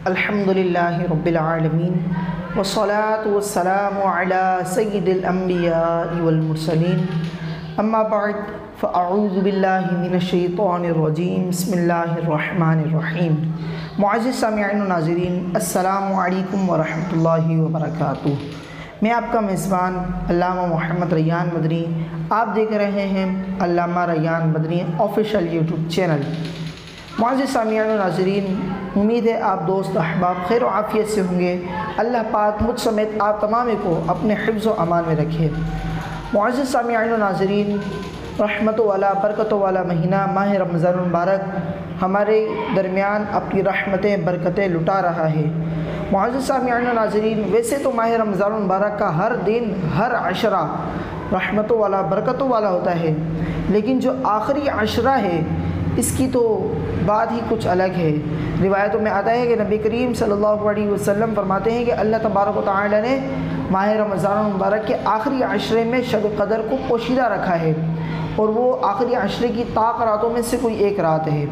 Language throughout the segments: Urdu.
الحمدللہ رب العالمین والصلاة والسلام علی سید الانبیاء والمرسلین اما بعد فاعوذ باللہ من الشیطان الرجیم بسم اللہ الرحمن الرحیم۔ معزز سامعین و ناظرین، السلام علیکم ورحمۃ اللہ وبرکاتہ۔ میں آپ کا میزبان علامہ محمد ریان مدنی، آپ دیکھ رہے ہیں علامہ ریان مدنی آفیشیل یوٹیوب چینل۔ معزز سامعین و ناظرین، امید ہے آپ دوست احباب خیر و عافیت سے ہوں گے۔ اللہ پاک مجھ سمیت آپ تمام کو اپنے حفظ و امان میں رکھے۔ معزز سامعین و ناظرین، رحمت والا برکت والا مہینہ ماہ رمضان المبارک ہمارے درمیان اپنی رحمتیں برکتیں لٹا رہا ہے۔ معزز سامعین و ناظرین، ویسے تو ماہ رمضان المبارک کا ہر دن ہر عشرہ رحمت والا برکت والا ہوتا ہے، لیکن جو آخری عشرہ ہے اس کی تو بات ہی کچھ الگ ہے۔ روایتوں میں آتا ہے کہ نبی کریم صلی اللہ علیہ وسلم فرماتے ہیں کہ اللہ تبارک و تعالی نے ماہ رمضان المبارک کے آخری عشرے میں شب قدر کو پوشیدہ رکھا ہے، اور وہ آخری عشرے کی طاق راتوں میں سے کوئی ایک رات ہے۔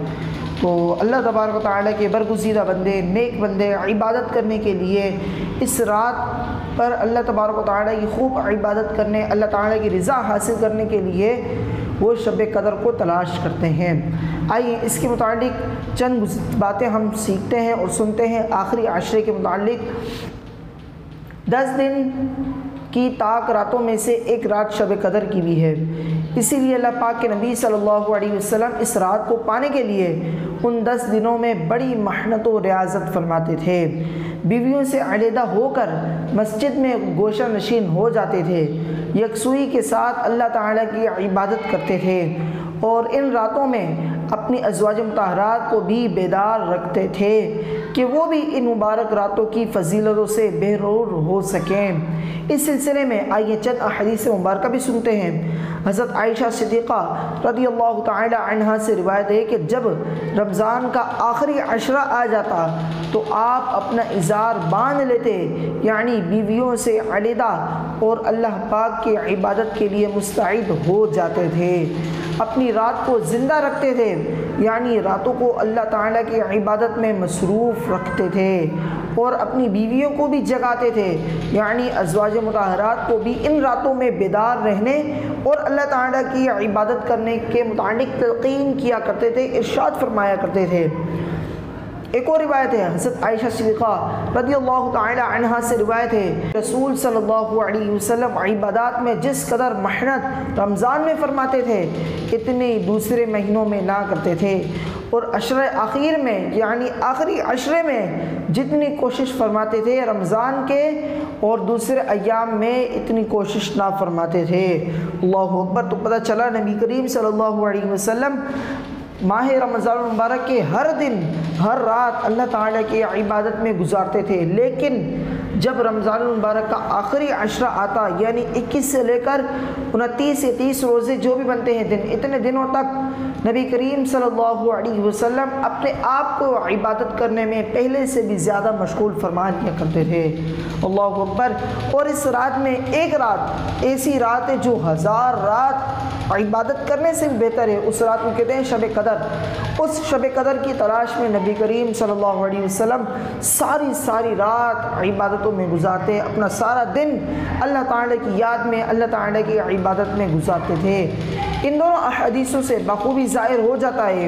تو اللہ تبارک و تعالی کے برگزیدہ بندے، نیک بندے عبادت کرنے کے لیے اس رات پر اللہ تبارک و تعالی کی خوب عبادت کرنے، اللہ تعالی کی رضا حاصل کرنے کے لیے وہ شب قدر کو تلاش کرتے ہیں۔ آئیے اس کے متعلق چند باتیں ہم سیکھتے ہیں اور سنتے ہیں۔ آخری عشرے کے متعلق 10 دن کی طاق راتوں میں سے ایک رات شب قدر کی بھی ہے، اسی لیے اللہ پاک کے نبی صلی اللہ علیہ وسلم اس رات کو پانے کے لیے ان 10 دنوں میں بڑی محنت و ریاضت فرماتے تھے۔ بیویوں سے علیحدہ ہو کر مسجد میں گوشہ نشین ہو جاتے تھے، یکسوئی کے ساتھ اللہ تعالیٰ کی عبادت کرتے تھے، اور ان راتوں میں اپنی ازواج مطہرات کو بھی بیدار رکھتے تھے کہ وہ بھی ان مبارک راتوں کی فضیلتوں سے بہرور ہو سکیں۔ اس سلسلے میں آئیے چند احادیث مبارکہ بھی سنتے ہیں۔ حضرت عائشہ صدیقہ رضی اللہ تعالی عنہا سے روایت ہے کہ جب رمضان کا آخری عشرہ آ جاتا تو آپ اپنا ازار باندھ لیتے، یعنی بیویوں سے علیحدہ، اور اللہ پاک کی عبادت کے لیے مستعد ہو جاتے تھے۔ اپنی رات کو زندہ رکھتے تھے، یعنی راتوں کو اللہ تعالیٰ کی عبادت میں مصروف رکھتے تھے، اور اپنی بیویوں کو بھی جگاتے تھے، یعنی ازواج مطہرات کو بھی ان راتوں میں بیدار رہنے اور اللہ تعالیٰ کی عبادت کرنے کے متعلق تلقین کیا کرتے تھے، ارشاد فرمایا کرتے تھے۔ ایک اور روایت ہے، حضرت عائشہ صدیقہ رضی اللہ تعالی عنہا سے روایت ہے، رسول صلی اللہ علیہ وسلم عبادات میں جس قدر محنت رمضان میں فرماتے تھے اتنے دوسرے مہینوں میں نہ کرتے تھے، اور عشرہ اخیر میں یعنی آخری عشرے میں جتنی کوشش فرماتے تھے رمضان کے اور دوسرے ایام میں اتنی کوشش نہ فرماتے تھے۔ اللہ اکبر۔ تو پتہ چلا نبی کریم صلی اللہ علیہ وسلم ماہ رمضان المبارک کے ہر دن ہر رات اللہ تعالیٰ کی عبادت میں گزارتے تھے، لیکن جب رمضان المبارک کا آخری عشرہ آتا، یعنی 21 سے لے کر 29 یا 30 روزے جو بھی بنتے ہیں دن، اتنے دنوں تک نبی کریم صلی اللہ علیہ وسلم اپنے آپ کو عبادت کرنے میں پہلے سے بھی زیادہ مشغول فرما لیا کرتے تھے۔ اللہ اکبر۔ اور اس رات میں ایک رات ایسی رات ہے جو 1000 رات عبادت کرنے سے بھی بہتر ہے، اس رات کو کہتے ہیں شب قدر۔ اس شب قدر کی تلاش میں نبی کریم صلی اللہ علیہ وسلم ساری رات عبادتوں میں گزارتے، اپنا سارا دن اللہ تعالیٰ کی یاد میں، اللہ تعالیٰ کی عبادت میں گزارتے تھے۔ ان دونوں احادیثوں سے بخوبی ظاہر ہو جاتا ہے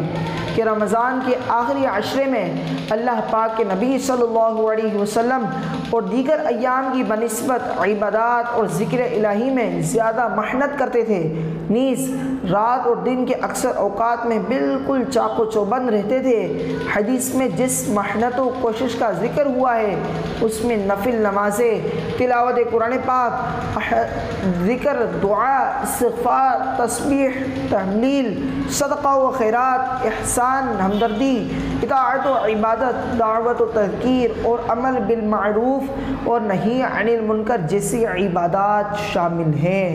کہ رمضان کے آخری عشرے میں اللہ پاک کے نبی صلی اللہ علیہ وسلم اور دیگر ایام کی بنسبت عبادات اور ذکر الہی میں زیادہ محنت کرتے تھے، نیز رات اور دن کے اکثر اوقات میں بالکل چاق و چوبند رہتے تھے۔ حدیث میں جس محنت و کوشش کا ذکر ہوا ہے اس میں نفل نمازیں، تلاوت قرآن پاک، ذکر، دعا، استغفار، تسبیح، تحلیل، صدقہ و خیرات، احسان، ہمدردی، اطاعت و عبادت، دعوت و تذکیر اور عمل بالمعروف اور نہی عن المنکر جیسی عبادات شامل ہیں۔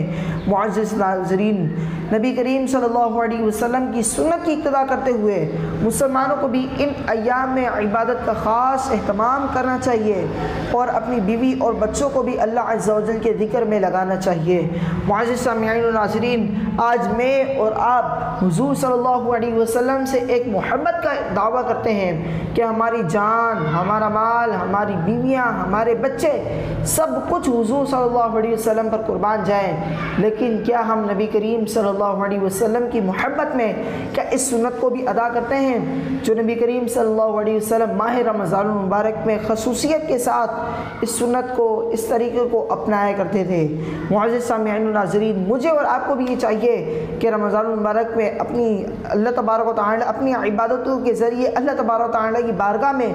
معزز ناظرین، نبی کریم صلی اللہ علیہ وسلم کی سنت کی اقتداء کرتے ہوئے مسلمانوں کو بھی ان ایام میں عبادت کا خاص اہتمام کرنا چاہیے اور اپنی بیوی اور بچوں کو بھی اللہ عز و جل کے ذکر میں لگانا چاہیے۔ معزز سامعین و ناظرین، آج میں اور آپ حضور صلی اللہ علیہ وسلم سے ایک محبت کا دعویٰ کرتے ہیں کہ ہماری جان، ہمارا مال، ہماری بیویاں، ہمارے بچے، سب کچھ حضور صلی اللہ علیہ وسلم پر قربان جائیں، لیکن کیا ہم نبی کریم صلی اللہ علیہ وسلم کی محبت میں کیا اس سنت کو بھی ادا کرتے ہیں جو نبی کریم صلی اللہ علیہ وسلم ماہ رمضان المبارک میں خصوصیت کے ساتھ اس سنت کو، اس طریقے کو اپنایا کرتے تھے؟ معزز سامعین و ناظرین، مجھے اور آپ کو بھی یہ چاہیے کہ رمضان المبارک میں اپنی اللہ تبارک و تعالی اپنی عبادتوں کے ذریعے اللہ تبارک و تعالی کی بارگاہ میں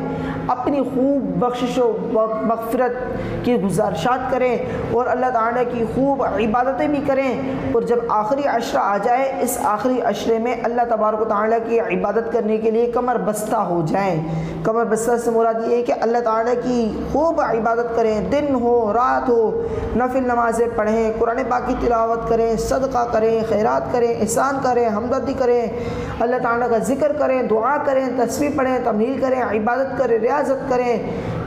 اپنی خوب بخشش و مغفرت کی گزارشات کریں اور اللہ تعالی کی خوب عبادتیں بھی کریں، اور جب آخری عشرہ آ جائے اس آخری عشرے میں اللہ تبارک و تعالی کی عبادت کرنے کے لیے کمر بستہ ہو جائیں۔ کمر بستہ سے مراد یہ ہے کہ اللہ تعالی کی خوب عبادت کریں، دن ہو رات ہو، نفل نمازیں پڑھیں، قرآن پاک کی تلاوت کریں، صدقہ کریں، خیرات کریں، احسان کریں، ہمدردی کریں، اللہ تعالیٰ کا ذکر کریں، دعا کریں، تسبیح پڑھیں، تمہیل کریں، عبادت کریں، ریاضت کریں۔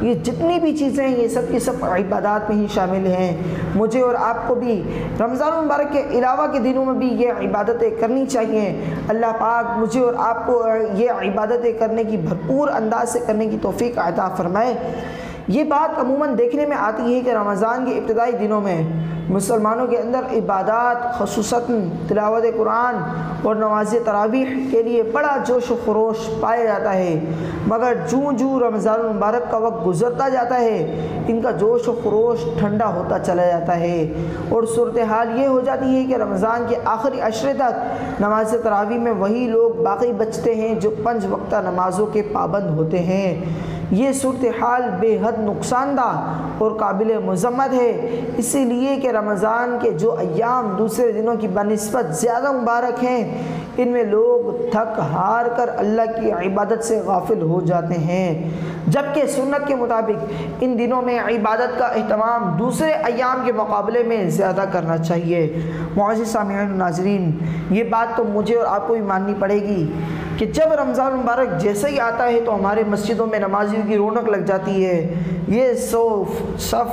یہ جتنی بھی چیزیں ہیں یہ سب کی سب عبادات میں ہی شامل ہیں۔ مجھے اور آپ کو بھی رمضان المبارک کے علاوہ کے دنوں میں بھی یہ عبادتیں کرنی چاہیے۔ اللہ پاک مجھے اور آپ کو یہ عبادتیں کرنے کی بھرپور انداز سے کرنے کی توفیق عطا فرمائے۔ یہ بات عموماً دیکھنے میں آتی ہے کہ رمضان کے ابتدائی دنوں میں مسلمانوں کے اندر عبادات، خصوصاً تلاوت قرآن اور نماز تراویح کے لیے بڑا جوش و خروش پایا جاتا ہے، مگر جوں جوں رمضان المبارک کا وقت گزرتا جاتا ہے ان کا جوش و خروش ٹھنڈا ہوتا چلا جاتا ہے، اور صورتحال یہ ہو جاتی ہے کہ رمضان کے آخری عشرے تک نماز تراویح میں وہی لوگ باقی بچتے ہیں جو 5 وقتہ نمازوں کے پابند ہوتے ہیں۔ یہ صورتحال بے حد نقصان دہ اور قابل مذمت ہے، اسی لیے کہ رمضان کے جو ایام دوسرے دنوں کی بنسبت زیادہ مبارک ہیں ان میں لوگ تھک ہار کر اللہ کی عبادت سے غافل ہو جاتے ہیں، جبکہ سنت کے مطابق ان دنوں میں عبادت کا اہتمام دوسرے ایام کے مقابلے میں زیادہ کرنا چاہیے۔ معزز سامعین و ناظرین، یہ بات تو مجھے اور آپ کو بھی ماننی پڑے گی کہ جب رمضان مبارک جیسے ہی آتا ہے تو ہمارے مسجدوں میں نمازیوں کی رونق لگ جاتی ہے۔ یہ صف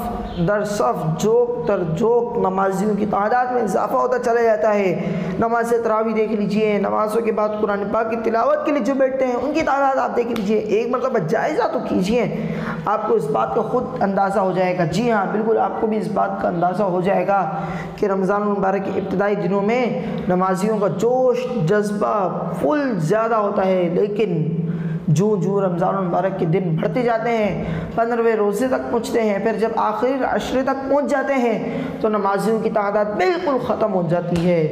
در صف، جوک در جوک نمازیوں کی تعداد میں اضافہ ہوتا چلا جاتا ہے۔ نماز تراویح دیکھ لیجئے، نمازوں کے بعد قرآن پاک کی تلاوت کے لیے جو بیٹھتے ہیں ان کی تعداد آپ دیکھ لیجئے، ایک مرتبہ جائزہ تو کیجئے، آپ کو اس بات کا خود اندازہ ہو جائے گا۔ جی ہاں، بالکل آپ کو بھی اس بات کا اندازہ ہو جائے گا کہ رمضان المبارک کے ابتدائی دنوں میں نمازیوں کا جوش جذبہ فل زیادہ ہوتا ہے، لیکن جوں جوں رمضان المبارک کے دن بڑھتے جاتے ہیں، 15ویں روزے تک پہنچتے ہیں، پھر جب آخری عشرے تک پہنچ جاتے ہیں تو نمازیوں کی تعداد بالکل ختم ہو جاتی ہے۔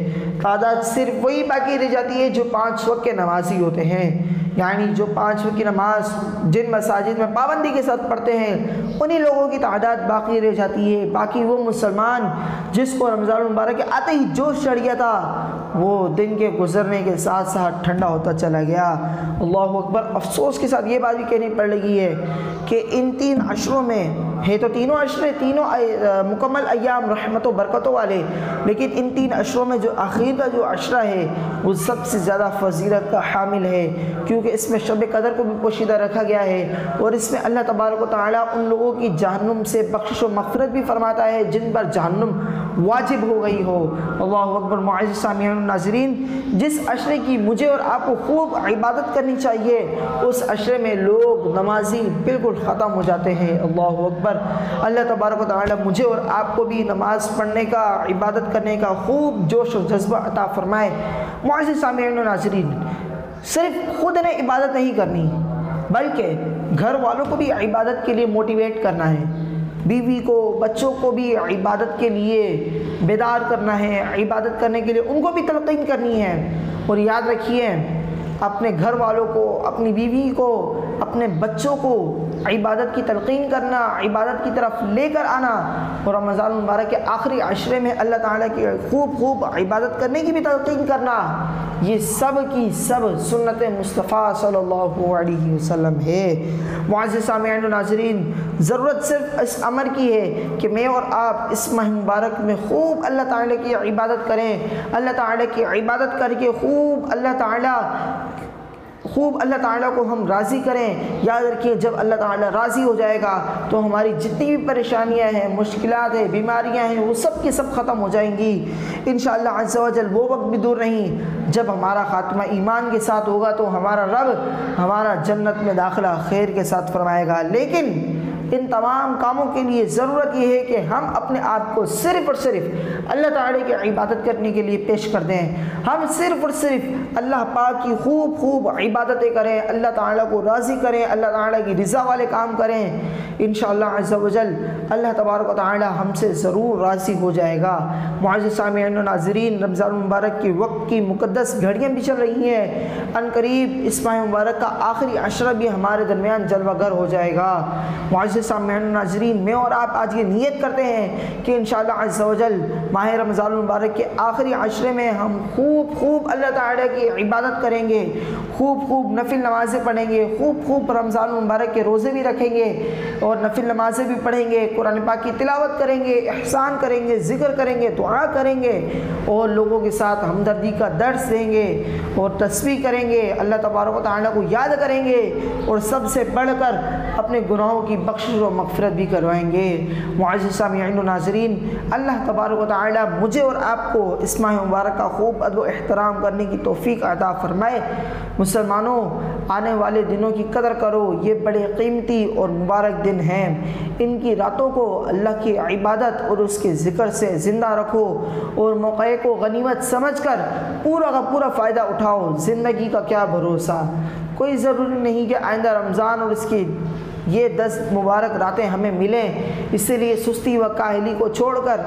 تعداد صرف وہی باقی رہ جاتی ہے جو 5 وقت کے نمازی ہوتے ہیں، یعنی جو 5 وقت کی نماز جن مساجد میں پابندی کے ساتھ پڑھتے ہیں انہی لوگوں کی تعداد باقی رہ جاتی ہے۔ باقی وہ مسلمان جس کو رمضان المبارک کے آتے ہی جوش چڑھ گیا تھا وہ دن کے گزرنے کے ساتھ ساتھ ٹھنڈا ہوتا چلا گیا۔ اللہ اکبر۔ افسوس کے ساتھ یہ بات بھی کہنی پڑ رہی ہے کہ ان 3 عشروں میں ہے تو تینوں عشرے تینوں مکمل ایام رحمت و برکتوں والے، لیکن ان 3 عشروں میں جو آخر کا جو عشرہ ہے وہ سب سے زیادہ فضیلت کا حامل ہے، کیونکہ اس میں شب قدر کو بھی پوشیدہ رکھا گیا ہے، اور اس میں اللہ تبارک و تعالیٰ ان لوگوں کی جہنم سے بخشش و مغفرت بھی فرماتا ہے جن پر جہنم واجب ہو گئی ہو۔ اللہ اکبر۔ معزز سامعین و ناظرین، جس عشرے کی مجھے اور آپ کو خوب عبادت کرنی چاہیے اس عشرے میں لوگ نمازی بالکل ختم ہو جاتے ہیں۔ اللہ اکبر۔ اللہ تبارک و تعالی مجھے اور آپ کو بھی نماز پڑھنے کا، عبادت کرنے کا خوب جوش و جذبہ عطا فرمائے۔ معزز سامعین و ناظرین، صرف خود نے عبادت نہیں کرنی بلکہ گھر والوں کو بھی عبادت کے لیے موٹیویٹ کرنا ہے، بیوی کو، بچوں کو بھی عبادت کے لیے بیدار کرنا ہے، عبادت کرنے کے لیے ان کو بھی تلقین کرنی ہے۔ اور یاد رکھیے اپنے گھر والوں کو، اپنی بیوی کو، اپنے بچوں کو عبادت کی تلقین کرنا، عبادت کی طرف لے کر آنا، اور رمضان المبارک کے آخری عشرے میں اللہ تعالیٰ کی خوب عبادت کرنے کی بھی تلقین کرنا، یہ سب کی سب سنت مصطفیٰ صلی اللہ علیہ وسلم ہے۔ معزز سامعین و ناظرین، ضرورت صرف اس امر کی ہے کہ میں اور آپ اس ماہ مبارک میں خوب اللہ تعالیٰ کی عبادت کریں، اللہ تعالیٰ کی عبادت کر کے خوب اللہ تعالیٰ کو ہم راضی کریں۔ یاد رکھیے، جب اللہ تعالیٰ راضی ہو جائے گا تو ہماری جتنی بھی پریشانیاں ہیں، مشکلات ہیں، بیماریاں ہیں، وہ سب کی سب ختم ہو جائیں گی انشاءاللہ عز و جل۔ وہ وقت بھی دور نہیں جب ہمارا خاتمہ ایمان کے ساتھ ہوگا تو ہمارا رب ہمارا جنت میں داخلہ خیر کے ساتھ فرمائے گا۔ لیکن ان تمام کاموں کے لیے ضرورت یہ ہے کہ ہم اپنے آپ کو صرف اور صرف اللہ تعالیٰ کی عبادت کرنے کے لیے پیش کر دیں۔ ہم صرف اور صرف اللہ پاک کی خوب عبادتیں کریں، اللہ تعالیٰ کو راضی کریں، اللہ تعالیٰ کی رضا والے کام کریں۔ انشاءاللہ عز و جل اللہ تبارک و تعالیٰ ہم سے ضرور راضی ہو جائے گا۔ معزز سامعین و ناظرین، رمضان المبارک کے وقت کی مقدس گھڑیاں بھی چل رہی ہیں، ان قریب اس ماہ مبارک کا آخری عشرہ بھی ہمارے درمیان جلوہ گر ہو جائے گا۔ معزز سامعین و ناظرین، میں اور آپ آج یہ نیت کرتے ہیں کہ انشاءاللہ عز و جل ماہ رمضان المبارک کے آخری عشرے میں ہم خوب اللہ تعالیٰ کی عبادت کریں گے، خوب نفل نمازیں پڑھیں گے، خوب رمضان المبارک کے روزے بھی رکھیں گے اور نفل نمازیں بھی پڑھیں گے، قرآن پاک کی تلاوت کریں گے، احسان کریں گے، ذکر کریں گے، دعا کریں گے اور لوگوں کے ساتھ ہمدردی کا درس دیں گے اور تسبیح کریں گے، اللہ تبارک و تعالیٰ کو یاد کریں گے اور سب سے بڑھ کر اپنے گناہوں کی بخشش و مغفرت بھی کروائیں گے۔ معزز سامعین و ناظرین، اللہ تبارک و تعالیٰ مجھے اور آپ کو اس ماہ مبارک کا خوب ادب و احترام کرنے کی توفیق عطا فرمائے۔ مسلمانوں، آنے والے دنوں کی قدر کرو، یہ بڑے قیمتی اور مبارک دن ہیں۔ ان کی راتوں کو اللہ کی عبادت اور اس کے ذکر سے زندہ رکھو اور موقع کو غنیمت سمجھ کر پورا کا پورا فائدہ اٹھاؤ۔ زندگی کا کیا بھروسہ، کوئی ضروری نہیں کہ آئندہ رمضان اور اس کی یہ 10 مبارک راتیں ہمیں ملیں، اس لیے سستی و کاہلی کو چھوڑ کر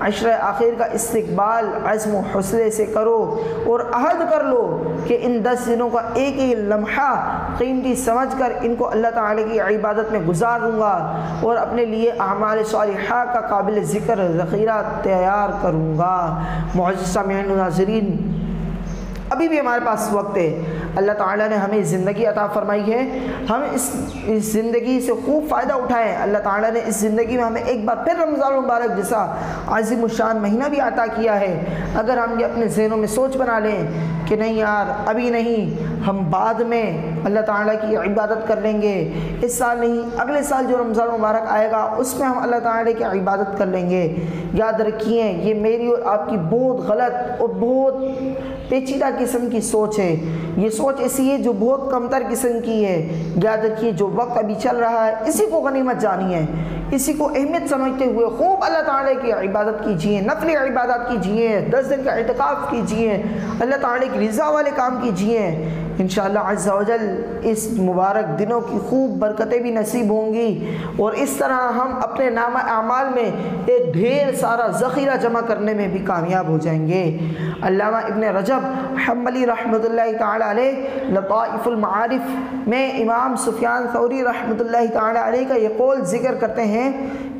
عشرہ آخر کا استقبال عزم و حوصلے سے کرو اور عہد کر لو کہ ان 10 دنوں کا ایک ہی لمحہ قیمتی سمجھ کر ان کو اللہ تعالی کی عبادت میں گزار دوں گا اور اپنے لیے اعمال صالحہ کا قابل ذکر ذخیرہ تیار کروں گا۔ معزز سامعین و ناظرین، ابھی بھی ہمارے پاس وقت ہے، اللہ تعالیٰ نے ہمیں زندگی عطا فرمائی ہے، ہم اس زندگی سے خوب فائدہ اٹھائیں۔ اللہ تعالیٰ نے اس زندگی میں ہمیں ایک بار پھر رمضان المبارک جیسا عظیم الشان مہینہ بھی عطا کیا ہے۔ اگر ہم یہ اپنے ذہنوں میں سوچ بنا لیں کہ نہیں یار ابھی نہیں، ہم بعد میں اللہ تعالیٰ کی عبادت کر لیں گے، اس سال نہیں اگلے سال جو رمضان مبارک آئے گا اس میں ہم اللہ تعالیٰ کی عبادت کر لیں گے، یاد رکھیے یہ میری اور آپ کی بہت غلط اور بہت پیچیدہ قسم کی سوچ ہے۔ یہ سوچ ایسی ہے جو بہت کمتر قسم کی ہے۔ یاد رکھیے جو وقت ابھی چل رہا ہے اسی کو غنیمت جانیے، اسی کو اہمیت سمجھتے ہوئے خوب اللہ تعالیٰ کی عبادت کیجیے، نفلی عبادت کیجیے، 10 دن کا اعتکاف کیجیے، اللہ تعالیٰ کی رضا والے کام کیجیے۔ انشاءاللہ عز و جل اس مبارک دنوں کی خوب برکتیں بھی نصیب ہوں گی اور اس طرح ہم اپنے نامہ اعمال میں ایک ڈھیر سارا ذخیرہ جمع کرنے میں بھی کامیاب ہو جائیں گے۔ علامہ ابن رجب حنبلی رحمۃ اللہ تعالی علیہ لطائف المعارف میں امام سفیان ثوری رحمۃ اللہ تعالی علیہ کا یہ قول ذکر کرتے ہیں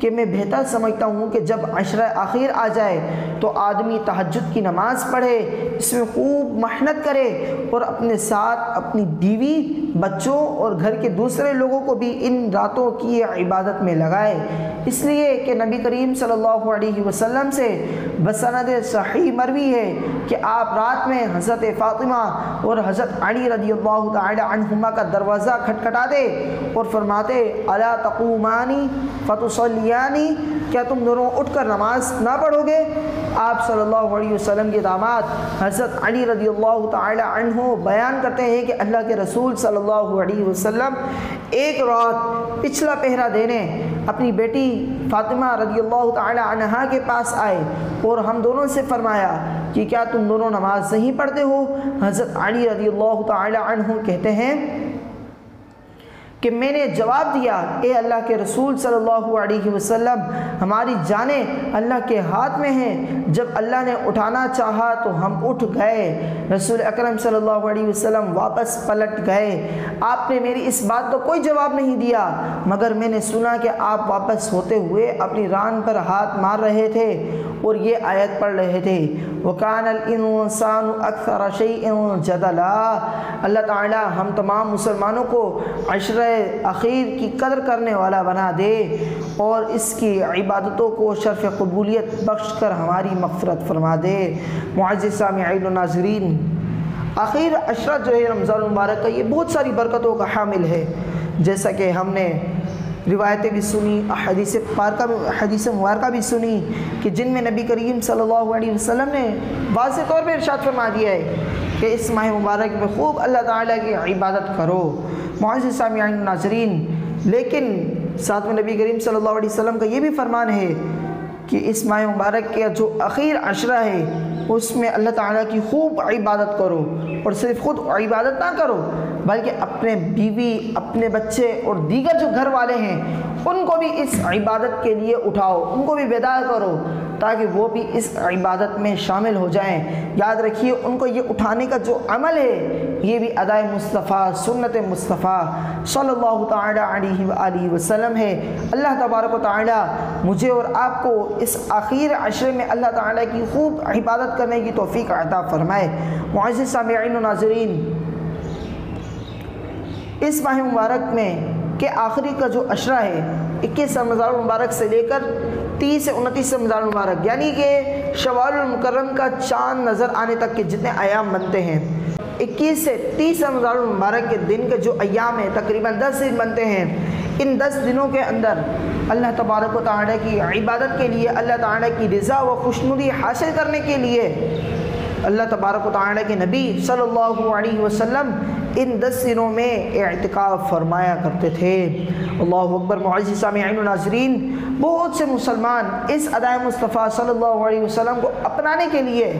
کہ میں بہتر سمجھتا ہوں کہ جب عشرہ آخر آ جائے تو آدمی تہجد کی نماز پڑھے، اس میں خوب محنت کرے اور اپنے ساتھ اپنی بیوی، بچوں اور گھر کے دوسرے لوگوں کو بھی ان راتوں کی عبادت میں لگائے، اس لیے کہ نبی کریم صلی اللہ علیہ وسلم سے بسند صحیح مروی ہے کہ آپ رات میں حضرت فاطمہ اور حضرت علی رضی اللہ تعالی عنہما کا دروازہ کھٹکھٹاتے اور فرماتے الا تقومانی فتصلیانی، کیا تم دونوں اٹھ کر نماز نہ پڑھو گے؟ آپ صلی اللہ علیہ وسلم کے داماد حضرت علی رضی اللہ تعالی عنہ بیان کرتے ہیں کہ اللہ کے رسول صلی اللہ علیہ وسلم ایک رات پچھلا پہرا دینے اپنی بیٹی فاطمہ رضی اللہ تعالی عنہا کے پاس آئے اور ہم دونوں سے فرمایا کہ کیا تم دونوں نماز نہیں پڑھتے ہو؟ حضرت علی رضی اللہ تعالی عنہ کہتے ہیں کہ میں نے جواب دیا اے اللہ کے رسول صلی اللہ علیہ وسلم ہماری جانیں اللہ کے ہاتھ میں ہیں، جب اللہ نے اٹھانا چاہا تو ہم اٹھ گئے۔ رسول اکرم صلی اللہ علیہ وسلم واپس پلٹ گئے، آپ نے میری اس بات کا کوئی جواب نہیں دیا، مگر میں نے سنا کہ آپ واپس ہوتے ہوئے اپنی ران پر ہاتھ مار رہے تھے اور یہ آیت پڑھ رہے تھے وَكَانَ الْإِنسَانُ أَكْثَرَ شَيْءٍ جَدَلًا۔ اللہ تعالیٰ ہم تمام مسلمانوں کو عشرہ اخیر کی قدر کرنے والا بنا دے اور اس کی عبادتوں کو شرف قبولیت بخش کر ہماری مغفرت فرما دے۔ معزز سامعین و ناظرین، آخر عشرہ جو ہے رمضان المبارک کا یہ بہت ساری برکتوں کا حامل ہے، جیسا کہ ہم نے روایتیں بھی سنی، حدیث مبارکہ بھی سنی کہ جن میں نبی کریم صلی اللہ علیہ وسلم نے واضح طور پہ ارشاد فرما دیا ہے کہ اس ماہ مبارک میں خوب اللہ تعالیٰ کی عبادت کرو۔ معزز سامعین و ناظرین، لیکن ساتھ میں نبی کریم صلی اللہ علیہ وسلم کا یہ بھی فرمان ہے کہ اس ماہ مبارک کے جو اخیر عشرہ ہے اس میں اللہ تعالیٰ کی خوب عبادت کرو، اور صرف خود عبادت نہ کرو بلکہ اپنے بیوی، اپنے بچے اور دیگر جو گھر والے ہیں ان کو بھی اس عبادت کے لیے اٹھاؤ، ان کو بھی بیدار کرو تاکہ وہ بھی اس عبادت میں شامل ہو جائیں۔ یاد رکھیے ان کو یہ اٹھانے کا جو عمل ہے یہ بھی ادائے مصطفیٰ، سنت مصطفیٰ صلی اللہ تعالی علیہ وآلہ وسلم ہے۔ اللہ تبارک و تعالی مجھے اور آپ کو اس آخر عشرے میں اللہ تعالیٰ کی خوب عبادت کرنے کی توفیق عطا فرمائے۔ معزز سامعین و ناظرین، اس ماہ مبارک میں کہ آخری کا جو عشرہ ہے 21 رمضان المبارک سے لے کر 30 سے 29 رمضان المبارک، یعنی کہ شوال المکرم کا چاند نظر آنے تک کے جتنے ایام بنتے ہیں، 21 سے 30 رمضان المبارک کے دن کے جو ایام ہیں تقریباً 10 دن بنتے ہیں۔ ان 10 دنوں کے اندر اللہ تبارک و تعالیٰ کی عبادت کے لیے، اللہ تعالیٰ کی رضا و خوشنودی حاصل کرنے کے لیے اللہ تبارک و تعالیٰ کے نبی صلی اللہ علیہ وسلم ان 10 دنوں میں اعتکاف فرمایا کرتے تھے۔ اللہ اکبر۔ معزز سامعین و ناظرین، بہت سے مسلمان اس ادائے مصطفیٰ صلی اللہ علیہ وسلم کو اپنانے کے لیے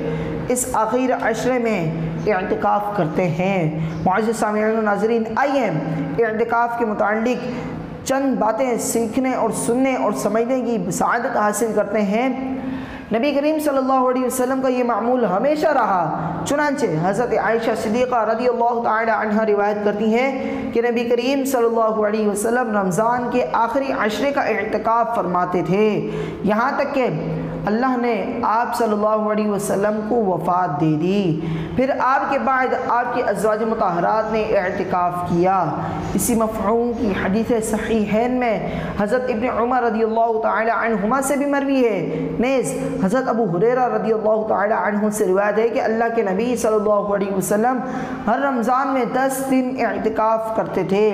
اس آخر عشرے میں اعتکاف کرتے ہیں۔ معزز سامعین و ناظرین، آئیے اعتکاف کے متعلق چند باتیں سیکھنے اور سننے اور سمجھنے کی سعادت حاصل کرتے ہیں۔ نبی کریم صلی اللہ علیہ وسلم کا یہ معمول ہمیشہ رہا، چنانچہ حضرت عائشہ صدیقہ رضی اللہ تعالی عنہ روایت کرتی ہیں کہ نبی کریم صلی اللہ علیہ وسلم رمضان کے آخری عشرے کا اعتکاف فرماتے تھے، یہاں تک کہ اللہ نے آپ صلی اللہ علیہ وسلم کو وفات دے دی۔ پھر آپ کے بعد آپ کی ازواج مطہرات نے اعتکاف کیا۔ اسی مفہوم کی حدیث صحیحین میں حضرت ابن عمر رضی اللہ تعالی عنہما سے بھی مروی ہے، نیز حضرت ابو ہریرہ رضی اللہ تعالی عنہ سے روایت ہے کہ اللہ کے نبی صلی اللہ علیہ وسلم ہر رمضان میں 10 دن اعتکاف کرتے تھے۔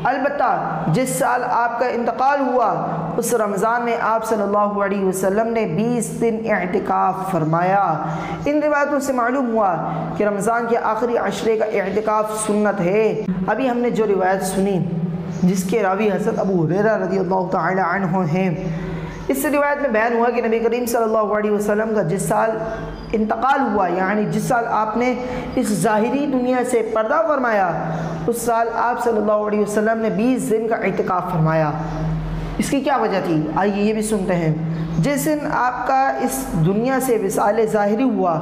البتہ جس سال آپ کا انتقال ہوا اس رمضان میں آپ صلی اللہ علیہ وسلم نے 20 دن اعتکاف فرمایا۔ ان روایتوں سے معلوم ہوا کہ رمضان کے آخری عشرے کا اعتکاف سنت ہے۔ ابھی ہم نے جو روایت سنی جس کے راوی حضرت ابو ہریرہ رضی اللہ تعالی عنہ ہیں، اس روایت میں بیان ہوا کہ نبی کریم صلی اللہ علیہ وسلم کا جس سال انتقال ہوا، یعنی جس سال آپ نے اس ظاہری دنیا سے پردہ فرمایا، اس سال آپ صلی اللہ علیہ وسلم نے 20 دن کا اعتکاف فرمایا۔ اس کی کیا وجہ تھی؟ آئیے یہ بھی سنتے ہیں۔ جس دن آپ کا اس دنیا سے وصال ظاہری ہوا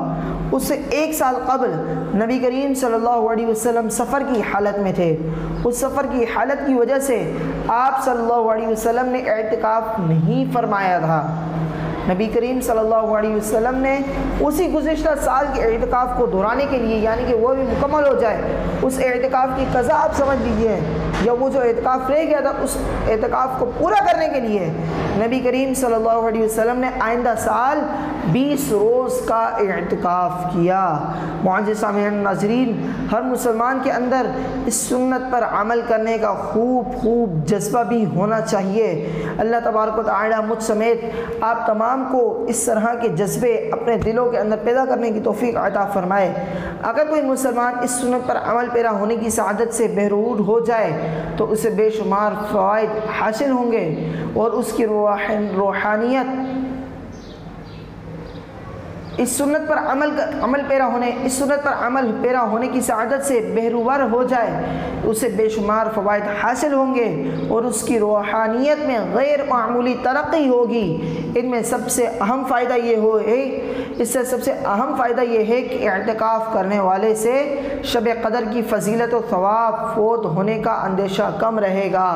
اس سے 1 سال قبل نبی کریم صلی اللہ علیہ وسلم سفر کی حالت میں تھے۔ اس سفر کی حالت کی وجہ سے آپ صلی اللہ علیہ وسلم نے اعتکاف نہیں فرمایا تھا۔ نبی کریم صلی اللہ علیہ وسلم نے اسی گزشتہ سال کے اعتکاف کو دہرانے کے لیے، یعنی کہ وہ بھی مکمل ہو جائے، اس اعتکاف کی قضا آپ سمجھ لیجئے، یا وہ جو اعتکاف رہ گیا تھا اس اعتکاف کو پورا کرنے کے لیے نبی کریم صلی اللہ علیہ وسلم نے آئندہ سال 20 روز کا اعتکاف کیا۔ معزز سامعین ناظرین، ہر مسلمان کے اندر اس سنت پر عمل کرنے کا خوب جذبہ بھی ہونا چاہیے۔ اللہ تبارک و تعالی مجھ سمیت آپ تمام کو اس طرح کے جذبے اپنے دلوں کے اندر پیدا کرنے کی توفیق عطا فرمائے۔ اگر کوئی مسلمان اس سنت پر عمل پیرا ہونے کی سعادت سے بہرور ہو جائے تو اسے بے شمار فوائد حاصل ہوں گے اور اس کی روحانیت اس سنت پر عمل پیرا ہونے کی سعادت سے بہرور ہو جائے تو اسے بے شمار فوائد حاصل ہوں گے اور اس کی روحانیت میں غیر معمولی ترقی ہوگی۔ ان میں سب سے اہم فائدہ یہ ہے کہ اعتکاف کرنے والے سے شب قدر کی فضیلت و ثواب فوت ہونے کا اندیشہ کم رہے گا،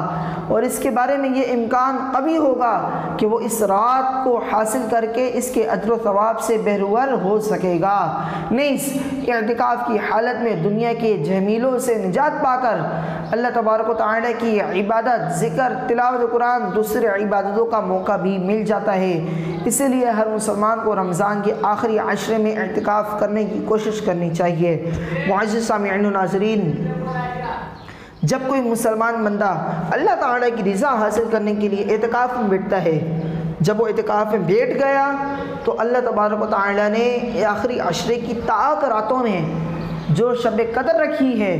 اور اس کے بارے میں یہ امکان قوی ہوگا کہ وہ اس رات کو حاصل کر کے اس کے اجر و ثواب سے بہرور ہو سکے گا۔ نیز اعتکاف کی حالت میں دنیا کے جھمیلوں سے نجات پا کر اللہ تبارک و تعالی کی عبادت، ذکر، تلاوت قرآن، دوسرے عبادتوں کا موقع بھی مل جاتا ہے۔ اسی لیے ہر مسلمان کو رمضان کے آخری عشرے میں اعتکاف کرنے کی کوشش کرنی چاہیے۔ معزز سامعین و ناظرین، جب کوئی مسلمان بندہ اللہ تعالی کی رضا حاصل کرنے کے لیے اعتکاف میں بیٹھتا ہے، جب وہ اعتکاف میں بیٹھ گیا تو اللہ تبارک و تعالی نے آخری عشرے کی طاق راتوں میں جو شب قدر رکھی ہے،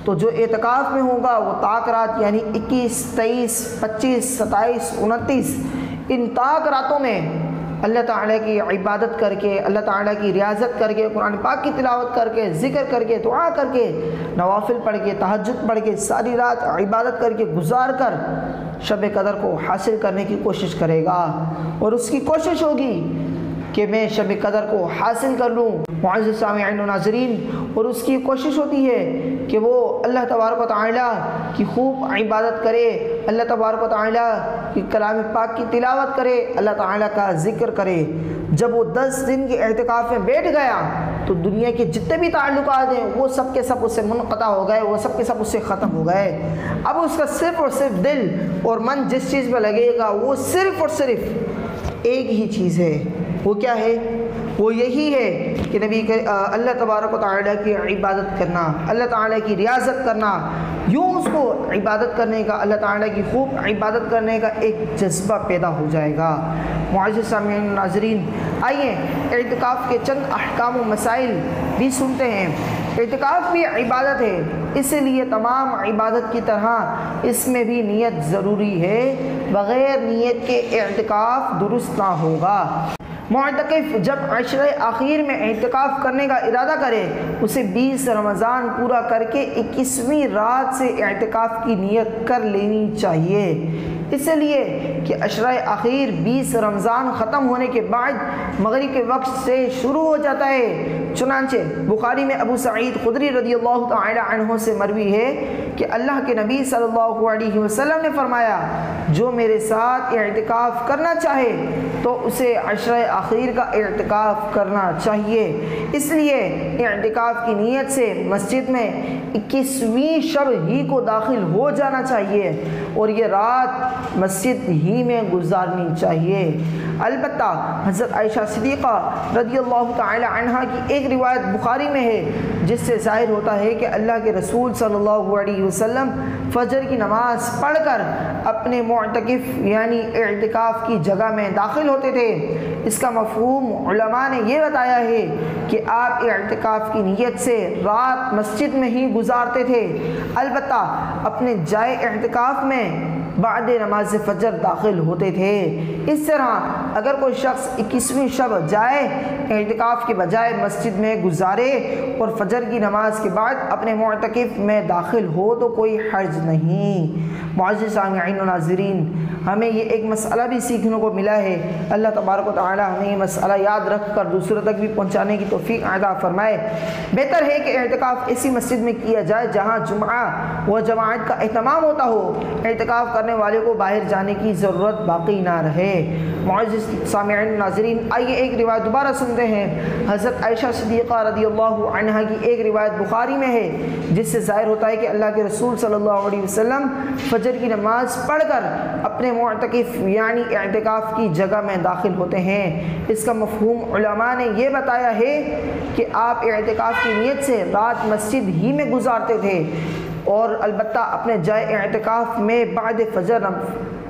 تو جو اعتکاف میں ہوگا وہ طاق رات یعنی 21، 23، 25، 27، 29 ان طاق راتوں میں اللہ تعالیٰ کی عبادت کر کے، اللہ تعالیٰ کی ریاضت کر کے، قرآن پاک کی تلاوت کر کے، ذکر کر کے، دعا کر کے، نوافل پڑھ کے، تہجد پڑھ کے، ساری رات عبادت کر کے گزار کر شب قدر کو حاصل کرنے کی کوشش کرے گا، اور اس کی کوشش ہوگی کہ میں شب قدر کو حاصل کر لوں۔ معزز سامعین و ناظرین، اور اس کی کوشش ہوتی ہے کہ وہ اللہ تبارک و تعالیٰ کی خوب عبادت کرے، اللہ تبارک و تعالیٰ کی کلام پاک کی تلاوت کرے، اللہ تعالیٰ کا ذکر کرے۔ جب وہ 10 دن کے اعتکاف میں بیٹھ گیا تو دنیا کے جتنے بھی تعلقات ہیں وہ سب کے سب اس سے منقطع ہو گئے، وہ سب کے سب اس سے ختم ہو گئے۔ اب اس کا صرف اور صرف دل اور من جس چیز پہ لگے گا وہ صرف اور صرف ایک ہی چیز ہے۔ وہ کیا ہے؟ وہ یہی ہے کہ اللہ تبارک و تعالیٰ کی عبادت کرنا، اللہ تعالیٰ کی ریاضت کرنا، یوں اس کو عبادت کرنے کا، اللہ تعالیٰ کی خوب عبادت کرنے کا ایک جذبہ پیدا ہو جائے گا۔ معزز سامعین و ناظرین، آئیے اعتکاف کے چند احکام و مسائل بھی سنتے ہیں۔ اعتکاف بھی عبادت ہے، اس لیے تمام عبادت کی طرح اس میں بھی نیت ضروری ہے، بغیر نیت کے اعتکاف درست نہ ہوگا۔ معتکف جب عشرہ آخر میں اعتکاف کرنے کا ارادہ کرے اسے 20 رمضان پورا کر کے 21ویں رات سے اعتکاف کی نیت کر لینی چاہیے، اس لیے کہ عشرہ آخر 20 رمضان ختم ہونے کے بعد مغرب کے وقت سے شروع ہو جاتا ہے۔ چنانچہ بخاری میں ابو سعید خدری رضی اللہ تعالی عنہ سے مروی ہے کہ اللہ کے نبی صلی اللہ علیہ وسلم نے فرمایا، جو میرے ساتھ اعتکاف کرنا چاہے تو اسے عشرہ آخر کا اعتکاف کرنا چاہیے۔ اس لیے اعتکاف کی نیت سے مسجد میں 21ویں شب ہی کو داخل ہو جانا چاہیے اور یہ رات مسجد ہی میں گزارنی چاہیے۔ البتہ حضرت عائشہ صدیقہ رضی اللہ تعالی عنہ کی ایک روایت بخاری میں ہے جس سے ظاہر ہوتا ہے کہ اللہ کے رسول صلی اللہ علیہ وسلم فجر کی نماز پڑھ کر اپنے معتکف یعنی اعتکاف کی جگہ میں داخل ہوتے تھے۔ اس کا مفہوم علماء نے یہ بتایا ہے کہ آپ اعتکاف کی نیت سے رات مسجد میں ہی گزارتے تھے، البتہ اپنے جائے اعتکاف میں بعد نماز فجر داخل ہوتے تھے۔ اس طرح اگر کوئی شخص 21ویں شب جائے اعتکاف کے بجائے مسجد میں گزارے اور فجر کی نماز کے بعد اپنے معتکف میں داخل ہو تو کوئی حرج نہیں۔ معزز سامعین و ناظرین، ہمیں یہ ایک مسئلہ بھی سیکھنے کو ملا ہے۔ اللہ تبارک و تعالی ہمیں یہ مسئلہ یاد رکھ کر دوسروں تک بھی پہنچانے کی توفیق عطا فرمائے۔ بہتر ہے کہ اعتکاف ایسی مسجد میں کیا جائے جہاں جمعہ و جماعت کا اہتمام ہوتا ہو، اعتکاف کرنے والے کو باہر جانے کی ضرورت باقی نہ رہے۔ معزز سامعین و ناظرین، آئیے ایک روایت دوبارہ سنتے ہیں۔ حضرت عائشہ صدیقہ رضی اللہ عنہ کی ایک روایت بخاری میں ہے جس سے ظاہر ہوتا ہے کہ اللہ کے رسول صلی اللہ علیہ وسلم فجر کی نماز پڑھ کر اپنے معتکف یعنی اعتکاف کی جگہ میں داخل ہوتے ہیں۔ اس کا مفہوم علماء نے یہ بتایا ہے کہ آپ اعتکاف کی نیت سے رات مسجد ہی میں گزارتے تھے اور البتہ اپنے جائے اعتکاف میں بعد فجر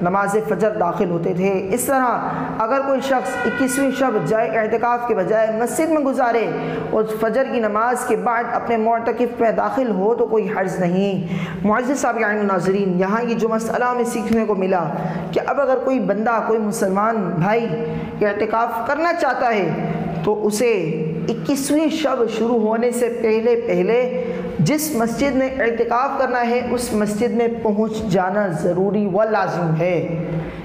نماز فجر داخل ہوتے تھے۔ اس طرح اگر کوئی شخص 21ویں شب جائے اعتکاف کے بجائے مسجد میں گزارے اور فجر کی نماز کے بعد اپنے معتکف میں داخل ہو تو کوئی حرج نہیں۔ معزز سامعین و ناظرین، یہاں یہ جو مسئلہ ہمیں سیکھنے کو ملا کہ اب اگر کوئی بندہ، کوئی مسلمان بھائی اعتکاف کرنا چاہتا ہے تو اسے 21ویں شب شروع ہونے سے پہلے جس مسجد میں اعتکاف کرنا ہے اس مسجد میں پہنچ جانا ضروری و لازم ہے۔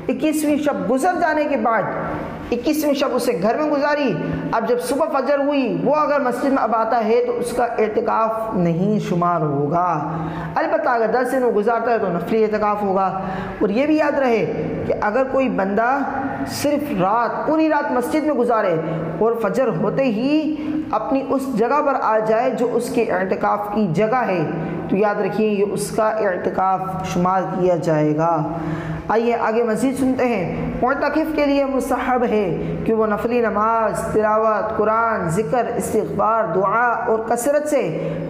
21ویں شب گزر جانے کے بعد 21ویں شب اسے گھر میں گزاری، اب جب صبح فجر ہوئی وہ اگر مسجد میں اب آتا ہے تو اس کا اعتکاف نہیں شمار ہوگا، البتہ اگر 10 دن وہ گزارتا ہے تو نفلی اعتکاف ہوگا۔ اور یہ بھی یاد رہے کہ اگر کوئی بندہ صرف پوری رات مسجد میں گزارے اور فجر ہوتے ہی اپنی اس جگہ پر آ جائے جو اس کے اعتکاف کی جگہ ہے تو یاد رکھیے یہ اس کا اعتکاف شمار کیا جائے گا۔ آئیے آگے مزید سنتے ہیں۔ معتکف کے لیے مستحب ہے کہ وہ نفلی نماز، تلاوت قرآن، ذکر، استغفار، دعا اور کثرت سے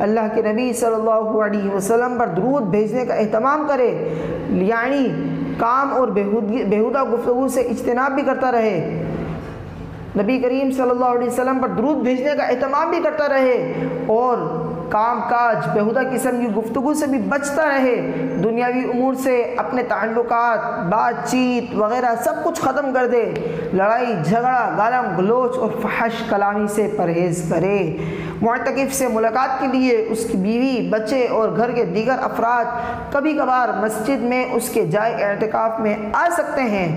اللہ کے نبی صلی اللہ علیہ وسلم پر درود بھیجنے کا اہتمام کرے، یعنی کام اور بیہودہ گفتگو سے اجتناب بھی کرتا رہے، نبی کریم صلی اللہ علیہ وسلم پر درود بھیجنے کا اہتمام بھی کرتا رہے اور کام کاج بیہودہ قسم کی گفتگو سے بھی بچتا رہے، دنیاوی امور سے اپنے تعلقات، بات چیت وغیرہ سب کچھ ختم کر دے، لڑائی جھگڑا، گالم گلوچ اور فحش کلامی سے پرہیز کرے۔ معتکف سے ملاقات کے لیے اس کی بیوی، بچے اور گھر کے دیگر افراد کبھی کبھار مسجد میں اس کے جائے اعتکاف میں آ سکتے ہیں،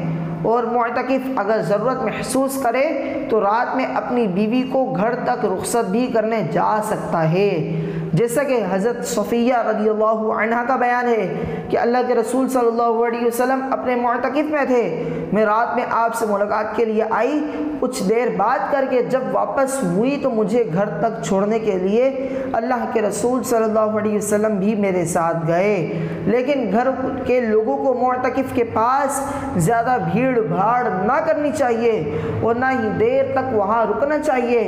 اور معتکف اگر ضرورت محسوس کرے تو رات میں اپنی بیوی کو گھر تک رخصت بھی کرنے جا سکتا ہے، جیسا کہ حضرت صفیہ رضی اللہ عنہا کا بیان ہے کہ اللہ کے رسول صلی اللہ علیہ وسلم اپنے معتکف میں تھے، میں رات میں آپ سے ملاقات کے لیے آئی، کچھ دیر بات کر کے جب واپس ہوئی تو مجھے گھر تک چھوڑنے کے لیے اللہ کے رسول صلی اللہ علیہ وسلم بھی میرے ساتھ گئے، لیکن گھر کے لوگوں کو معتکف کے پاس زیادہ بھیڑ بھاڑ نہ کرنی چاہیے اور نہ ہی دیر تک وہاں رکنا چاہیے،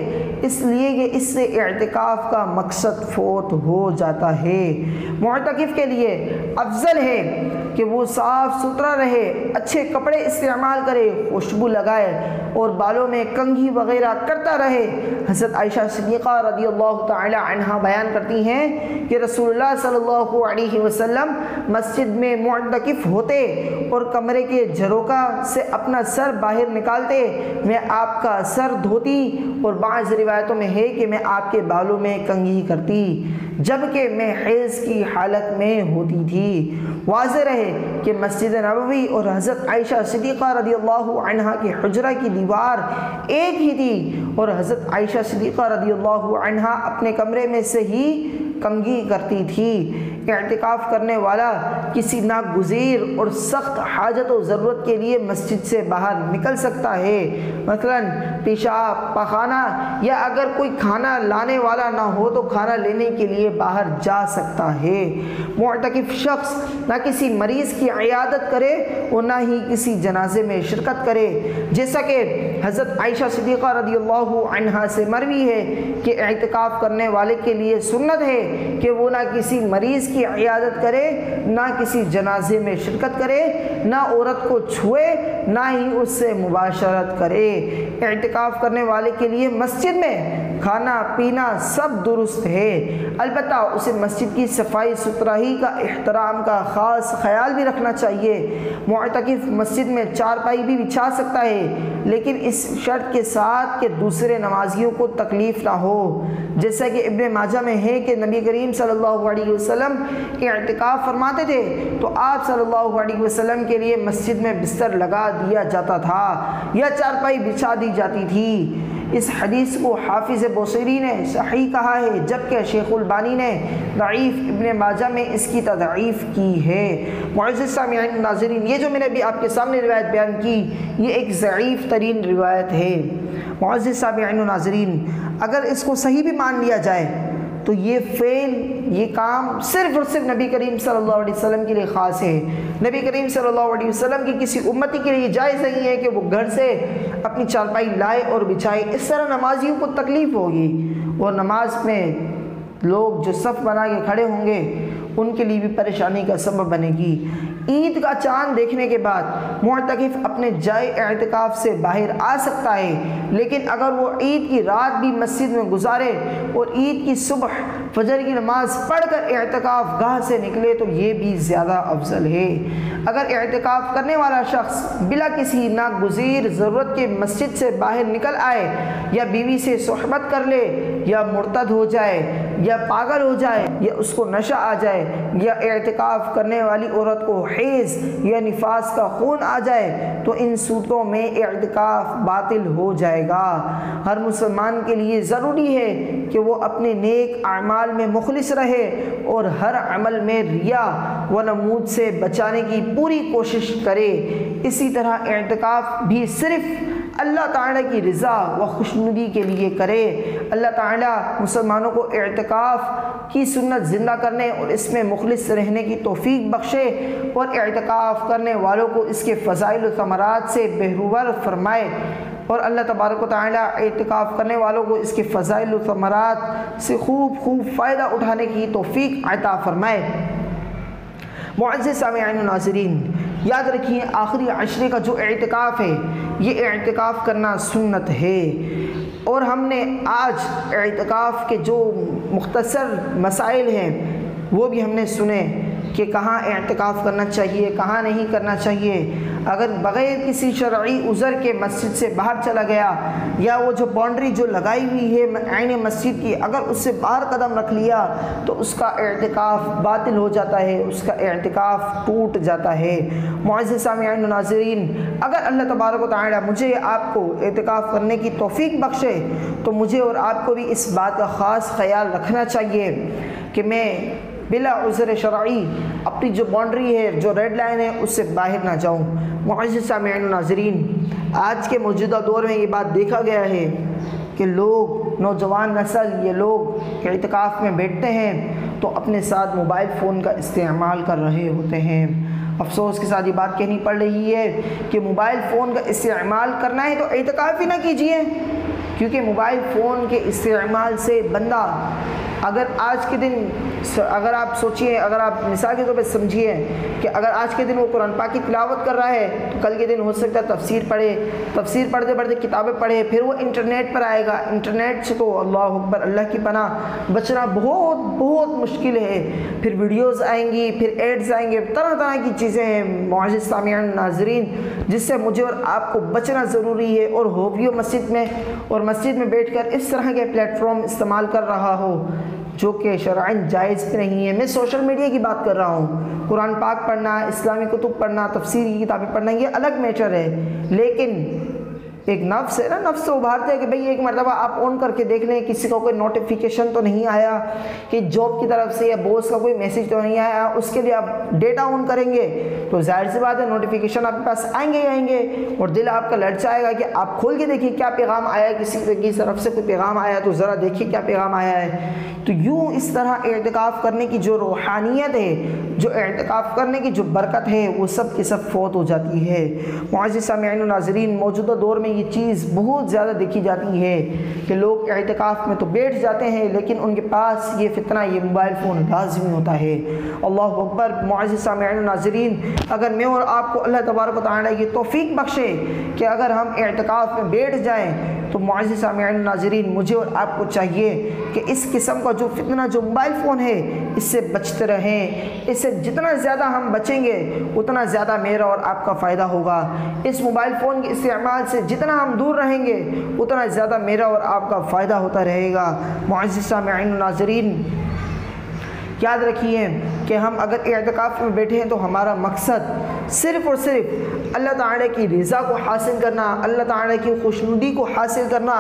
اس لیے کہ اس سے اعتکاف کا مقصد فوت ہو جاتا ہے۔ معتکف کے لیے افضل ہے کہ وہ صاف ستھرا رہے، اچھے کپڑے استعمال کرے، خوشبو لگائے اور بالوں میں کنگھی وغیرہ کرتا رہے۔ حضرت عائشہ صدیقہ رضی اللہ تعالی عنہا بیان کرتی ہیں کہ رسول اللہ صلی اللہ علیہ وسلم مسجد میں معتکف ہوتے اور کمرے کے جھروکا سے اپنا سر باہر نکالتے، میں آپ کا سر دھوتی اور بعض روایتوں میں ہے کہ میں آپ کے بالوں میں کنگھی کرتی جبکہ میں حیض کی حالت میں ہوتی تھی۔ واضح رہے کہ مسجد نبوی اور حضرت عائشہ صدیقہ رضی اللہ عنہا کی حجرہ کی دیوار ایک ہی تھی اور حضرت عائشہ صدیقہ رضی اللہ عنہا اپنے کمرے میں سے ہی کنگھی کرتی تھی۔ اعتکاف کرنے والا کسی ناگزیر اور سخت حاجت و ضرورت کے لیے مسجد سے باہر نکل سکتا ہے، مثلا پیشاب، پخانہ، یا اگر کوئی کھانا لانے والا نہ ہو تو کھانا لینے کے لیے باہر جا سکتا ہے۔ معتکف شخص نہ کسی مریض کی عیادت کرے اور نہ ہی کسی جنازے میں شرکت کرے، جیسا کہ حضرت عائشہ صدیقہ رضی اللہ عنہا سے مروی ہے کہ اعتکاف کرنے والے کے لیے سنت ہے کہ وہ نہ کسی مریض کی عیادت کرے، نہ کسی جنازے میں شرکت کرے، نہ عورت کو چھوئے، نہ ہی اس سے مباشرت کرے۔ اعتکاف کرنے والے کے لیے مسجد میں کھانا پینا سب درست ہے، البتہ اسے مسجد کی صفائی ستھرائی کا احترام کا خاص خیال بھی رکھنا چاہیے۔ معتکف مسجد میں چارپائی بھی بچھا سکتا ہے، لیکن اس شرط کے ساتھ کہ دوسرے نمازیوں کو تکلیف نہ ہو، جیسا کہ ابن ماجہ میں ہے کہ نبی کریم صلی اللہ علیہ وسلم اعتکاف فرماتے تھے تو آپ صلی اللہ علیہ وسلم کے لیے مسجد میں بستر لگا دیا جاتا تھا یا چارپائی بچھا دی جاتی تھی۔ اس حدیث کو حافظ بصری نے صحیح کہا ہے، جبکہ شیخ البانی نے ضعیف ابن ماجہ میں اس کی تضعیف کی ہے۔ معزز سامعین ناظرین، یہ جو میں نے ابھی آپ کے سامنے روایت بیان کی یہ ایک ضعیف ترین روایت ہے۔ معزز سامعین ناظرین، اگر اس کو صحیح بھی مان لیا جائے تو یہ فعل، یہ کام صرف اور صرف نبی کریم صلی اللہ علیہ وسلم کے لیے خاص ہے۔ نبی کریم صلی اللہ علیہ وسلم کی کسی امتی کے لیے جائز نہیں ہے کہ وہ گھر سے اپنی چارپائی لائے اور بچھائے، اس طرح نمازیوں کو تکلیف ہوگی اور نماز میں لوگ جو صف بنا کے کھڑے ہوں گے ان کے لیے بھی پریشانی کا سبب بنے گی۔ عید کا چاند دیکھنے کے بعد معتکف اپنے جائے اعتکاف سے باہر آ سکتا ہے، لیکن اگر وہ عید کی رات بھی مسجد میں گزارے اور عید کی صبح فجر کی نماز پڑھ کر اعتکاف گاہ سے نکلے تو یہ بھی زیادہ افضل ہے۔ اگر اعتکاف کرنے والا شخص بلا کسی ناگزیر ضرورت کے مسجد سے باہر نکل آئے، یا بیوی سے صحبت کر لے، یا مرتد ہو جائے، یا پاگل ہو جائے، یا اس کو نشہ آ جائے، یا اعتکاف کرنے والی عورت کو حیض یا نفاس کا خون آ جائے، تو ان صورتوں میں اعتکاف باطل ہو جائے گا۔ ہر مسلمان کے لیے ضروری ہے کہ وہ اپنے نیک اعمال میں مخلص رہے اور ہر عمل میں ریا و نمود سے بچانے کی پوری کوشش کرے۔ اسی طرح اعتکاف بھی صرف اللہ تعالیٰ کی رضا و خوشنودی کے لیے کرے۔ اللہ تعالیٰ مسلمانوں کو اعتکاف کی سنت زندہ کرنے اور اس میں مخلص رہنے کی توفیق بخشے، اور اعتکاف کرنے والوں کو اس کے فضائل و ثمرات سے بہرور فرمائے، اور اللہ تبارک و تعالیٰ اعتکاف کرنے والوں کو اس کے فضائل و ثمرات سے خوب فائدہ اٹھانے کی توفیق عطا فرمائے۔ معزز سامعین و ناظرین، یاد رکھیے آخری عشرے کا جو اعتکاف ہے یہ اعتکاف کرنا سنت ہے، اور ہم نے آج اعتکاف کے جو مختصر مسائل ہیں وہ بھی ہم نے سنے کہ کہاں اعتکاف کرنا چاہیے، کہاں نہیں کرنا چاہیے۔ اگر بغیر کسی شرعی عذر کے مسجد سے باہر چلا گیا، یا وہ جو باؤنڈری جو لگائی ہوئی ہے عین مسجد کی اگر اس سے باہر قدم رکھ لیا تو اس کا اعتکاف باطل ہو جاتا ہے، اس کا اعتکاف ٹوٹ جاتا ہے۔ معزز سامعین و ناظرین، اگر اللہ تبارک و تعالی مجھے آپ کو اعتکاف کرنے کی توفیق بخشے تو مجھے اور آپ کو بھی اس بات کا خاص خیال رکھنا چاہیے کہ میں بلا عذر شرعی اپنی جو باؤنڈری ہے، جو ریڈ لائن ہے، اس سے باہر نہ جاؤں۔ معزز سامعین و ناظرین، آج کے موجودہ دور میں یہ بات دیکھا گیا ہے کہ لوگ، نوجوان نسل، یہ لوگ اعتکاف میں بیٹھتے ہیں تو اپنے ساتھ موبائل فون کا استعمال کر رہے ہوتے ہیں۔ افسوس کے ساتھ یہ بات کہنی پڑ رہی ہے کہ موبائل فون کا استعمال کرنا ہے تو اعتکاف ہی نہ کیجیے، کیونکہ موبائل فون کے استعمال سے بندہ اگر آج کے دن، اگر آپ سوچئے، اگر آپ مثال کے طور پہ سمجھیے کہ اگر آج کے دن وہ قرآن پاک کی تلاوت کر رہا ہے تو کل کے دن ہو سکتا ہے تفسیر پڑھے، تفسیر پڑھتے پڑھتے کتابیں پڑھے، پھر وہ انٹرنیٹ پر آئے گا۔ انٹرنیٹ سے تو اللہ اکبر، اللہ کی پناہ، بچنا بہت مشکل ہے۔ پھر ویڈیوز آئیں گی، پھر ایڈز آئیں گے، طرح طرح کی چیزیں ہیں معزز سامعین ناظرین، جس سے مجھے اور آپ کو بچنا ضروری ہے۔ اور ہو بھی مسجد میں اور مسجد میں بیٹھ کر اس طرح کے پلیٹ فارم استعمال کر رہا ہو جو کہ شرعاً جائز بھی نہیں ہے۔ میں سوشل میڈیا کی بات کر رہا ہوں۔ قرآن پاک پڑھنا، اسلامی کتب پڑھنا، تفسیر کی کتابیں پڑھنا یہ الگ میٹر ہے، لیکن ایک نفس ہے نا، نفس سے ابھارتے ہیں کہ بھئی ایک مرتبہ آپ آن کر کے دیکھ لیں کسی کا کوئی نوٹیفیکیشن تو نہیں آیا، کہ جاب کی طرف سے یا باس کا کوئی میسج تو نہیں آیا، اس کے لیے آپ ڈیٹا آن کریں گے تو ظاہر سی بات ہے نوٹیفیکیشن آپ کے پاس آئیں گے اور دل آپ کا للچائے گا کہ آپ کھول کے دیکھیے کیا پیغام آیا ہے، کسی کی طرف سے کوئی پیغام آیا تو ذرا دیکھیے کیا پیغام آیا ہے۔ تو یوں اس طرح اعتکاف کرنے کی جو روحانیت ہے، جو اعتکاف کرنے کی جو برکت ہے، وہ سب کی سب فوت ہو جاتی ہے۔ معزز سامعین و ناظرین، موجودہ دور میں یہ چیز بہت زیادہ دیکھی جاتی ہے کہ لوگ اعتکاف میں تو بیٹھ جاتے ہیں لیکن ان کے پاس یہ فتنہ، یہ موبائل فون لازمی ہوتا ہے۔ اللہ اکبر۔ معزز سامعین و ناظرین، اگر میں اور آپ کو اللہ تبارک و تعالی یہ توفیق بخشے کہ اگر ہم اعتکاف میں بیٹھ جائیں تو معزز سامعین و ناظرین، مجھے اور آپ کو چاہیے کہ اس قسم کا جو فتنہ جو موبائل فون ہے اس سے بچتے رہیں۔ اس سے جتنا زیادہ ہم بچیں گے اتنا زیادہ میرا اور آپ کا فائدہ ہوگا۔ اس موبائل فون کے استعمال سے جتنا ہم دور رہیں گے اتنا زیادہ میرا اور آپ کا فائدہ ہوتا رہے گا۔ معزز سامعین و ناظرین، یاد رکھیے کہ ہم اگر اعتکاف میں بیٹھے ہیں تو ہمارا مقصد صرف اور صرف اللہ تعالی کی رضا کو حاصل کرنا، اللہ تعالی کی خوشنودی کو حاصل کرنا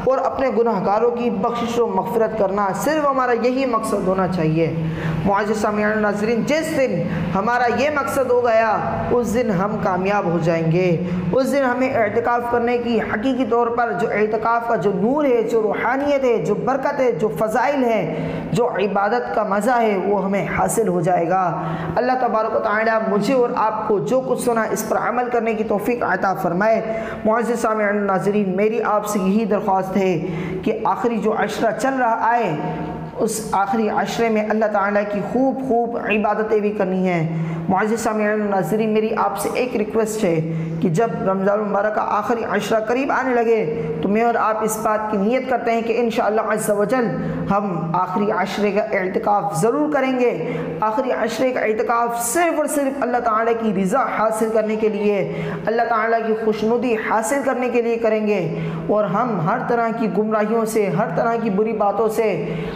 اور اپنے گناہ گاروں کی بخشش و مغفرت کرنا، صرف ہمارا یہی مقصد ہونا چاہیے۔ معزز سامعین و ناظرین، جس دن ہمارا یہ مقصد ہو گیا اس دن ہم کامیاب ہو جائیں گے۔ اس دن ہمیں اعتکاف کرنے کی حقیقی طور پر جو اعتکاف کا جو نور ہے، جو روحانیت ہے، جو برکت ہے، جو فضائل ہے، جو عبادت کا مزہ ہے، وہ ہمیں حاصل ہو جائے گا۔ اللہ تبارک و تعالی مجھے اور آپ کو جو کچھ سنا اس پر عمل کرنے کی توفیق عطا فرمائے۔ معزز سامعین و ناظرین، میری آپ سے یہی درخواست ہے کہ آخری جو عشرہ چل رہا آئے اس آخری عشرے میں اللہ تعالیٰ کی خوب عبادتیں بھی کرنی ہیں۔ معزز سامعین و ناظرین، میری آپ سے ایک ریکویسٹ ہے کہ جب رمضان المبارک کا آخری عشرہ قریب آنے لگے تو میں اور آپ اس بات کی نیت کرتے ہیں کہ انشاءاللہ عز و جل ہم آخری عشرے کا اعتکاف ضرور کریں گے۔ آخری عشرے کا اعتکاف صرف اور صرف اللہ تعالیٰ کی رضا حاصل کرنے کے لیے، اللہ تعالیٰ کی خوشنودی حاصل کرنے کے لیے کریں گے، اور ہم ہر طرح کی گمراہیوں سے، ہر طرح کی بری باتوں سے،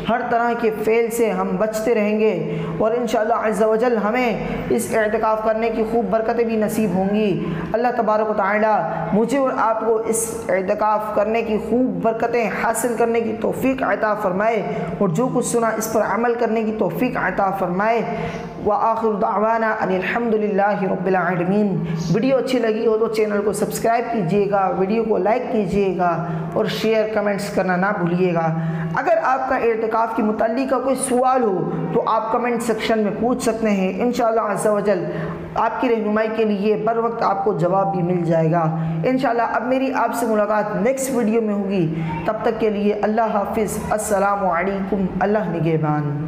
ہر طرح کے فعل سے ہم بچتے رہیں گے، اور انشاءاللہ عز و جل ہمیں اس اعتکاف کرنے کی خوب برکتیں بھی نصیب ہوں گی۔ اللہ تبارک و تعالیٰ مجھے اور آپ کو اس اعتکاف کرنے کی خوب برکتیں حاصل کرنے کی توفیق عطا فرمائے، اور جو کچھ سنا اس پر عمل کرنے کی توفیق عطا فرمائے۔ وآخر دعوانا ان الحمدللہ رب العالمین۔ ویڈیو اچھی لگی ہو تو چینل کو سبسکرائب کیجئے گا، ویڈیو کو لائک کیجئے گا، اور شیئر کمنٹس کرنا نہ بھولیے گا۔ اگر آپ کا اعتکاف کے متعلق کا کوئی سوال ہو تو آپ کمنٹ سیکشن میں پوچھ سکتے ہیں، انشاءاللہ عز و جل آپ کی رہنمائی کے لیے بر وقت آپ کو جواب بھی مل جائے گا انشاءاللہ۔ اب میری آپ سے ملاقات نیکسٹ ویڈیو میں ہوگی، تب تک کے لیے اللہ حافظ، السلام علیکم، اللہ نگہبان۔